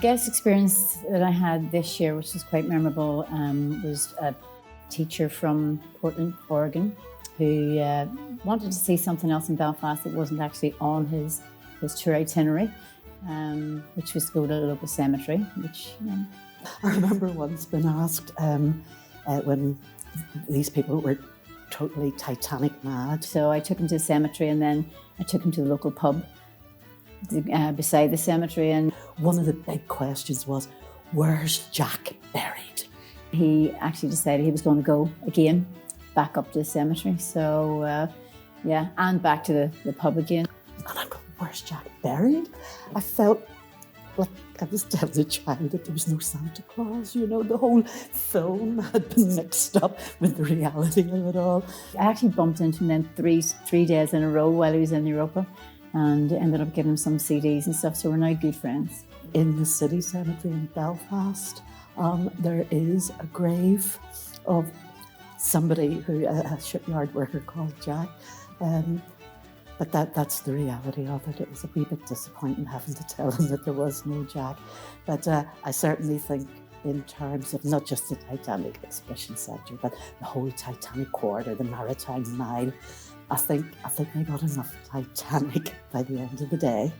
guest experience that I had this year, which was quite memorable, was a teacher from Portland, Oregon, who wanted to see something else in Belfast that wasn't actually on his tour itinerary, which was to go to a local cemetery, which, I remember once being asked when these people were totally Titanic mad. So I took him to the cemetery, and then I took him to the local pub beside the cemetery. And one of the big questions was, where's Jack buried? He actually decided he was going to go again, back up to the cemetery. So yeah, and back to the pub again. And I'm going, where's Jack buried? I felt like I was telling the child that there was no Santa Claus, you know, the whole film had been mixed up with the reality of it all. I actually bumped into him then three days in a row while he was in Europa, and ended up giving him some CDs and stuff, so we're now good friends. In the city cemetery in Belfast, there is a grave of somebody who, a shipyard worker called Jack. But that's the reality of it. It was a wee bit disappointing having to tell him that there was no Jack. But I certainly think in terms of not just the Titanic Exhibition Centre, but the whole Titanic Quarter, the Maritime Mile, I think they got enough Titanic by the end of the day.